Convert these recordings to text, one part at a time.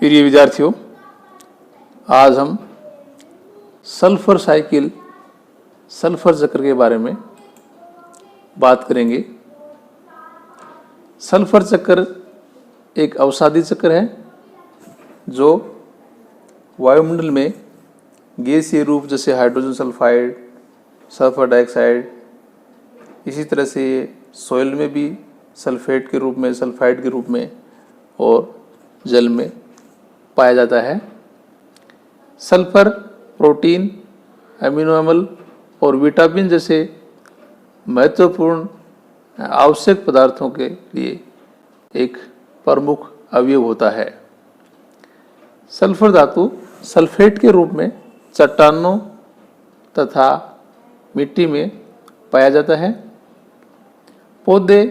प्रिय विद्यार्थियों, आज हम सल्फर साइकिल, सल्फर चक्र के बारे में बात करेंगे। सल्फर चक्र एक अवसादी चक्र है जो वायुमंडल में गैसीय रूप जैसे हाइड्रोजन सल्फाइड, सल्फर डाइऑक्साइड, इसी तरह से सॉइल में भी सल्फेट के रूप में, सल्फाइड के रूप में और जल में पाया जाता है। सल्फर प्रोटीन, अमीनो अम्ल और विटामिन जैसे महत्वपूर्ण आवश्यक पदार्थों के लिए एक प्रमुख अवयव होता है। सल्फर धातु सल्फेट के रूप में चट्टानों तथा मिट्टी में पाया जाता है। पौधे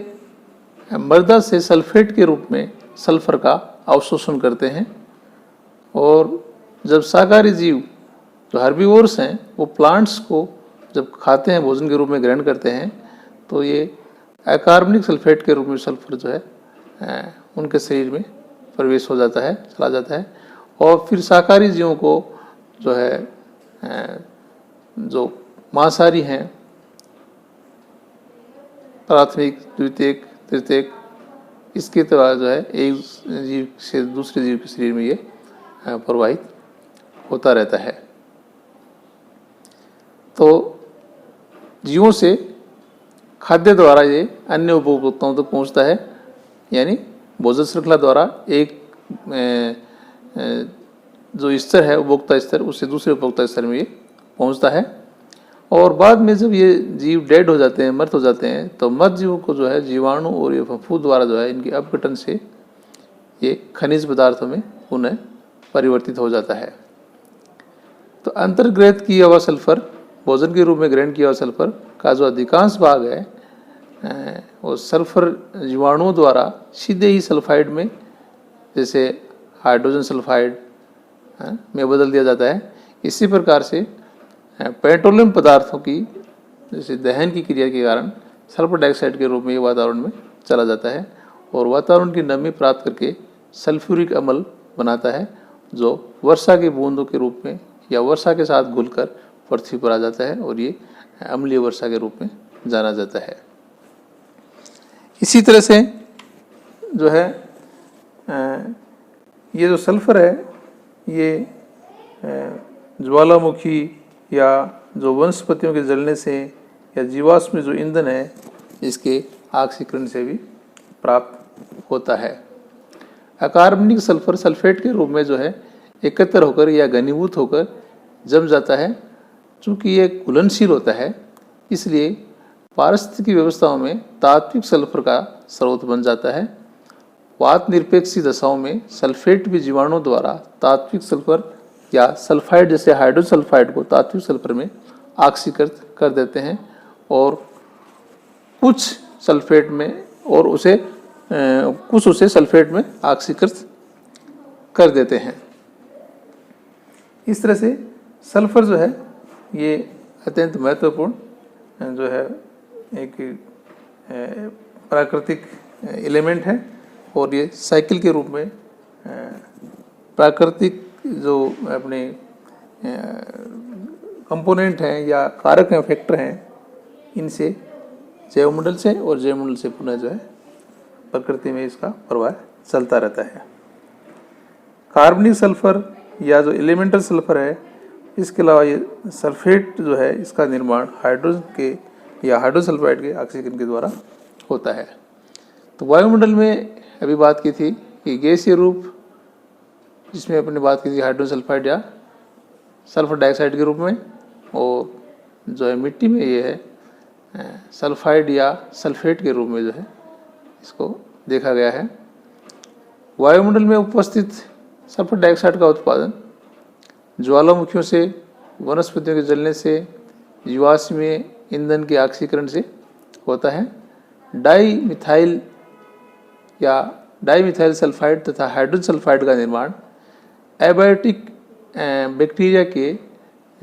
मृदा से सल्फेट के रूप में सल्फर का अवशोषण करते हैं और जब शाकाहारी जीव जो हर्बीवोर्स हैं वो प्लांट्स को जब खाते हैं, भोजन के रूप में ग्रहण करते हैं, तो ये अकार्बनिक सल्फेट के रूप में सल्फर जो है उनके शरीर में प्रवेश हो जाता है, चला जाता है। और फिर शाकाहारी जीवों को जो है जो मांसाहारी हैं, प्राथमिक, द्वितीयक, तृतीयक, इसके द्वारा जो है एक जीव से दूसरे जीव के शरीर में ये प्रवाहित होता रहता है। तो जीवों से खाद्य द्वारा ये अन्य उपभोक्ताओं तक पहुंचता है, यानी भोजन श्रृंखला द्वारा एक जो स्तर है उपभोक्ता स्तर, उससे दूसरे उपभोक्ता स्तर में ये पहुंचता है। और बाद में जब ये जीव डेड हो जाते हैं, मृत हो जाते हैं, तो मृत जीवों को जो है जीवाणु और ये फफूंद द्वारा जो है इनके अपघटन से ये खनिज पदार्थों में पुनः परिवर्तित हो जाता है। तो अंतर्ग्रहित किया हुआ सल्फर, भोजन के रूप में ग्रहण किया हुआ सल्फर का जो अधिकांश भाग है वो सल्फर जीवाणुओं द्वारा सीधे ही सल्फाइड में, जैसे हाइड्रोजन सल्फाइड में बदल दिया जाता है। इसी प्रकार से पेट्रोलियम पदार्थों की जैसे दहन की क्रिया के कारण सल्फर डाइऑक्साइड के रूप में ये वातावरण में चला जाता है और वातावरण की नमी प्राप्त करके सल्फ्यूरिक अम्ल बनाता है, जो वर्षा की बूंदों के रूप में या वर्षा के साथ घुलकर पृथ्वी पर आ जाता है और ये अम्लीय वर्षा के रूप में जाना जाता है। इसी तरह से जो है ये जो सल्फर है ये ज्वालामुखी या जो वनस्पतियों के जलने से या जीवाश्म जो ईंधन है इसके ऑक्सीकरण से भी प्राप्त होता है। अकार्बनिक सल्फर सल्फेट के रूप में जो है एकत्र होकर या घनीभूत होकर जम जाता है। चूँकि ये घुलनशील होता है, इसलिए पारिस्थितिकी व्यवस्थाओं में तात्विक सल्फर का स्रोत बन जाता है। वात निरपेक्षी दशाओं में सल्फेट भी जीवाणुओं द्वारा तात्विक सल्फर या सल्फाइड जैसे हाइड्रोजन सल्फाइड को तात्विक सल्फर में ऑक्सीकृत कर देते हैं और कुछ सल्फेट में और कुछ उसे सल्फेट में ऑक्सीकृत कर देते हैं। इस तरह से सल्फर जो है ये अत्यंत महत्वपूर्ण जो है एक प्राकृतिक एलिमेंट है और ये साइकिल के रूप में प्राकृतिक जो अपने कंपोनेंट हैं या कारक हैं, फैक्टर हैं, इनसे जैवमंडल से और जैवमंडल से पुनः जो है प्रकृति में इसका प्रवाह चलता रहता है। कार्बनिक सल्फर या जो एलिमेंटल सल्फर है, इसके अलावा ये सल्फेट जो है इसका निर्माण हाइड्रोजन के या हाइड्रोजन सल्फाइड के ऑक्सीकरण के द्वारा होता है। तो वायुमंडल में अभी बात की थी कि गैसीय रूप जिसमें अपने बात की थी हाइड्रोजन सल्फाइड या सल्फर डाइऑक्साइड के रूप में, और जो है मिट्टी में ये है सल्फाइड या सल्फेट के रूप में जो है इसको देखा गया है। वायुमंडल में उपस्थित सल्फर डाइऑक्साइड का उत्पादन ज्वालामुखियों से, वनस्पतियों के जलने से, जीवाश्मीय ईंधन के ऑक्सीकरण से होता है। डाईमिथाइल सल्फाइड तथा हाइड्रोजन सल्फाइड का निर्माण एबायोटिक बैक्टीरिया के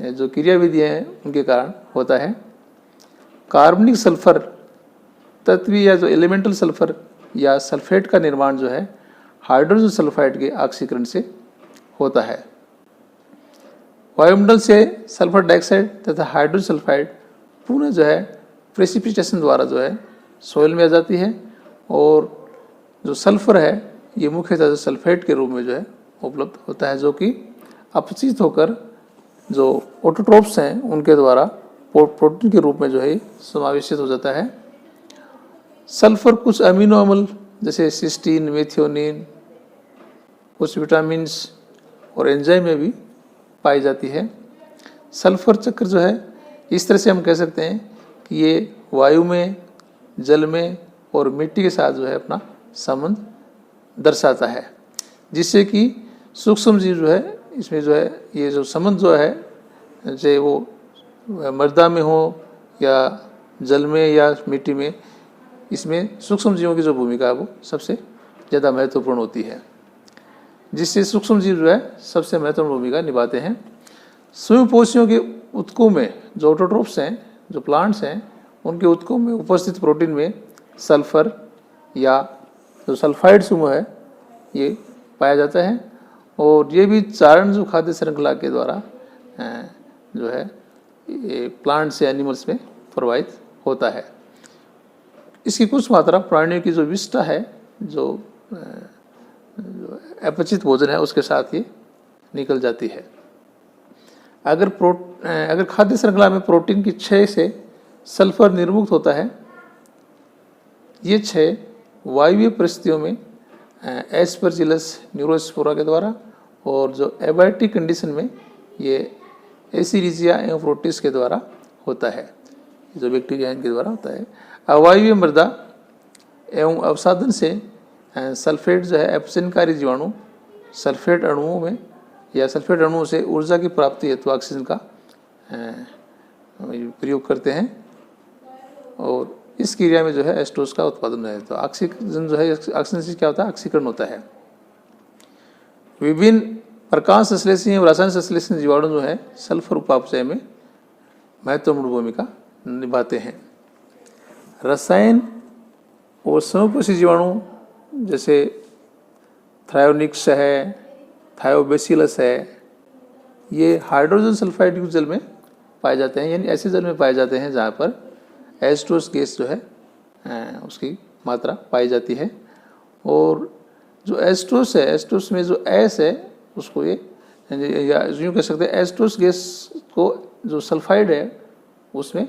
जो क्रियाविधियाँ हैं उनके कारण होता है। कार्बनिक सल्फर तत्वीय या जो एलिमेंटल सल्फर या सल्फेट का निर्माण जो है हाइड्रोजन सल्फाइड के ऑक्सीकरण से होता है। वायुमंडल से सल्फर डाइऑक्साइड तथा हाइड्रोजन सल्फाइड पुनः जो है प्रेसिपिटेशन द्वारा जो है सोइल में आ जाती है, और जो सल्फर है ये मुख्यतः सल्फेट के रूप में जो है उपलब्ध होता है, जो कि अपचित होकर जो ऑटोट्रोफ्स हैं उनके द्वारा प्रोटीन के रूप में जो है समावेशित हो जाता है। सल्फर कुछ अमीनो अम्ल जैसे सिस्टीन, मेथियोनिन, कुछ विटामिन्स और एंजाइम में भी पाई जाती है। सल्फर चक्र जो है इस तरह से हम कह सकते हैं कि ये वायु में, जल में और मिट्टी के साथ जो है अपना संबंध दर्शाता है, जिससे कि सूक्ष्म जीव जो है इसमें जो है ये जो संबंध जो है, चाहे वो मृदा में हो या जल में या मिट्टी में, इसमें सूक्ष्म जीवों की जो भूमिका है वो सबसे ज़्यादा महत्वपूर्ण होती है, जिससे सूक्ष्म जीव जो है सबसे महत्वपूर्ण भूमिका निभाते हैं। सूक्ष्मपोषियों के ऊतकों में जो ऑटोट्रोफ्स हैं, जो प्लांट्स हैं, उनके ऊतकों में उपस्थित प्रोटीन में सल्फर या जो सल्फाइड समूह है ये पाया जाता है, और ये भी चारण जो खाद्य श्रृंखला के द्वारा जो है ये प्लांट से एनिमल्स में प्रवाहित होता है। इसकी कुछ मात्रा प्राणियों की जो विष्ठा है, जो अपचित भोजन है उसके साथ ये निकल जाती है। अगर खाद्य श्रृंखला में प्रोटीन की क्षय से सल्फर निर्मुक्त होता है, ये क्षय वायवीय परिस्थितियों में एस्परजिलस न्यूरोस्पोरा के द्वारा, और जो एबायोटिक कंडीशन में ये एसिरिजिया एवं प्रोटिस के द्वारा होता है, जो बैक्टीरिया के द्वारा होता है। अवायवीय मृदा एवं अवसादन से सल्फेट जो है अपचयनकारी जीवाणु सल्फेट अणुओं में या सल्फेट अणुओं से ऊर्जा की प्राप्ति हेतु ऑक्सीजन का प्रयोग करते हैं, और इस क्रिया में जो है एस्टोस का उत्पादन है। तो ऑक्सीजन जो है, ऑक्सीजन से क्या होता है, ऑक्सीकरण होता है। विभिन्न प्रकाश संश्लेषणी और रसायन संश्लेषणी जीवाणु जो है सल्फर उपापचय में महत्वपूर्ण भूमिका निभाते हैं। रसायन और समपोषी जीवाणु जैसे थ्रायोनिक्स है, थायोबैसिलस है, ये हाइड्रोजन सल्फाइड युक्त जल में पाए जाते हैं, यानी ऐसे जल में पाए जाते हैं जहाँ पर एस्टोस गैस जो है उसकी मात्रा पाई जाती है। और जो एस्टोस है, एस्टोस में जो एस है उसको ये या यूँ कह सकते हैं एस्टोस गैस को जो सल्फाइड है उसमें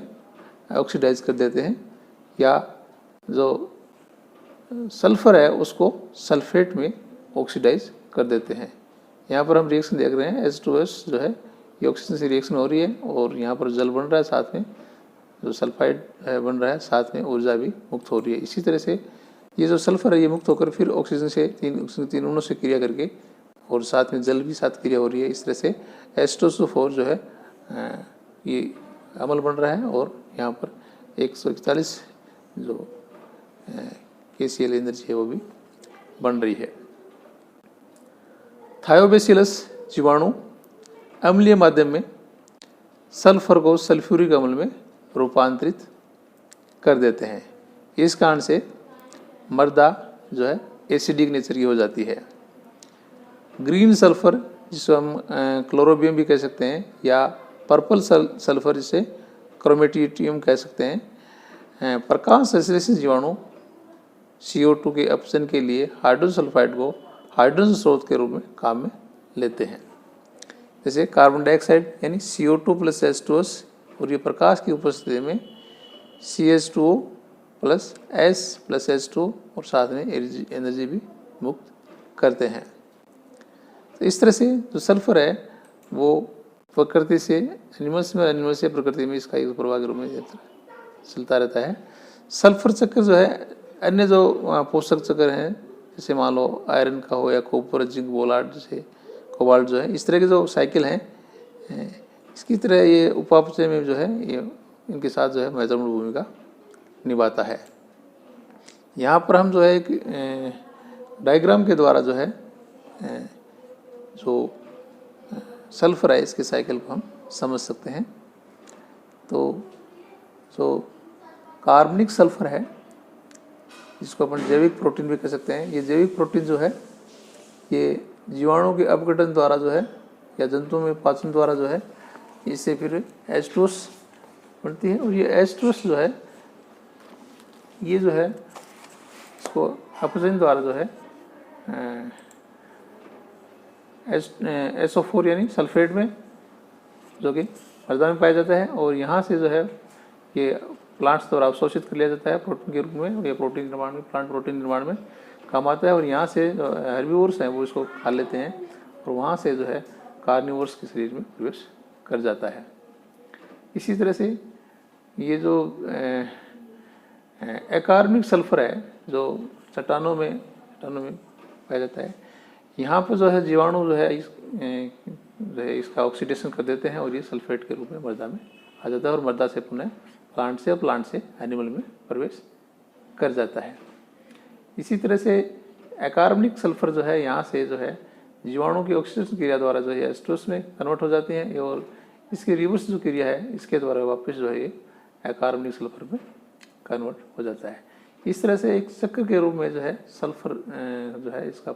ऑक्सीडाइज कर देते हैं, या जो सल्फर है उसको सल्फेट में ऑक्सीडाइज कर देते हैं। यहाँ पर हम रिएक्शन देख रहे हैं, H2S जो है ये ऑक्सीजन से रिएक्शन हो रही है, और यहाँ पर जल बन रहा है, साथ में जो सल्फाइड बन रहा है, साथ में ऊर्जा भी मुक्त हो रही है। इसी तरह से ये जो सल्फर है ये मुक्त होकर फिर ऑक्सीजन से तीन अणुओं से क्रिया करके, और साथ में जल भी साथ क्रिया हो रही है। इस तरह से H2SO4 जो है ये अमल बन रहा है, और यहाँ पर 141 जो KCl एनर्जी है वो भी बन रही है। थायोबैसिलस जीवाणु अम्लीय माध्यम में सल्फर को सल्फ्यूरिक अम्ल में रूपांतरित कर देते हैं। इस कारण से मृदा जो है एसिडिक नेचर की हो जाती है। ग्रीन सल्फर जिसको हम क्लोरोबियम भी कह सकते हैं, या पर्पल सल्फर जिसे क्रोमेटियम कह सकते हैं, प्रकाश संश्लेषी जीवाणु CO2 के अपचयन के लिए हाइड्रोजन सल्फाइड को हाइड्रोजन स्रोत के रूप में काम में लेते हैं। जैसे कार्बन डाइऑक्साइड यानी CO2 प्लस H2S, और ये प्रकाश की उपस्थिति में CH2O plus S plus H2 और साथ में एनर्जी भी मुक्त करते हैं। तो इस तरह से जो सल्फर है वो प्रकृति से एनिमल्स में, एनिमल से प्रकृति में इसका एक प्रवाह के रूप में चलता रहता है। सल्फर चक्र जो है अन्य जो पोषक चक्र हैं, जैसे मान लो आयरन का हो या कॉपर, जिंक, बोलार्ड, जैसे कोबाल्ट जो है, इस तरह के जो साइकिल हैं, इसकी तरह ये उपापचय में जो है ये इनके साथ जो है महत्वपूर्ण भूमिका निभाता है। यहाँ पर हम जो है एक डायग्राम के द्वारा जो है जो सल्फर है इसके साइकिल को हम समझ सकते हैं। तो जो कार्बनिक सल्फर है जिसको अपन जैविक प्रोटीन भी कह सकते हैं, ये जैविक प्रोटीन जो है ये जीवाणु के अपघटन द्वारा जो है या जंतुओं में पाचन द्वारा जो है इससे फिर H2S बनती है। और ये H2S जो है ये जो है इसको अपचयन द्वारा जो है SO4 यानी सल्फेट में जो कि मृदा में पाया जाता है और यहाँ से जो है ये प्लांट्स द्वारा अवशोषित कर लिया जाता है प्रोटीन के रूप में। और ये प्रोटीन निर्माण में, प्लांट प्रोटीन निर्माण में काम आता है। और यहाँ से जो हर्बीवोर्स हैं वो इसको खा लेते हैं और वहाँ से जो है कार्निवोर्स के शरीर में प्रवेश कर जाता है। इसी तरह से ये जो अकार्बनिक सल्फर है जो चट्टानों में पाया जाता है, यहाँ पर जो है जीवाणु जो है इसका ऑक्सीडेशन कर देते हैं और ये सल्फेट के रूप में मृदा में आ जाता है और मृदा से पुनः प्लांट से और प्लांट से एनिमल में प्रवेश कर जाता है। इसी तरह से अकार्बनिक सल्फर जो है यहाँ से जो है जीवाणु की ऑक्सीडेशन क्रिया द्वारा जो है H2S में कन्वर्ट हो जाती हैं और इसकी रिवर्स जो क्रिया है इसके द्वारा वापस जो है ये अकार्बनिक सल्फर में कन्वर्ट हो जाता है। इस तरह से एक चक्र के रूप में जो है सल्फर जो है इसका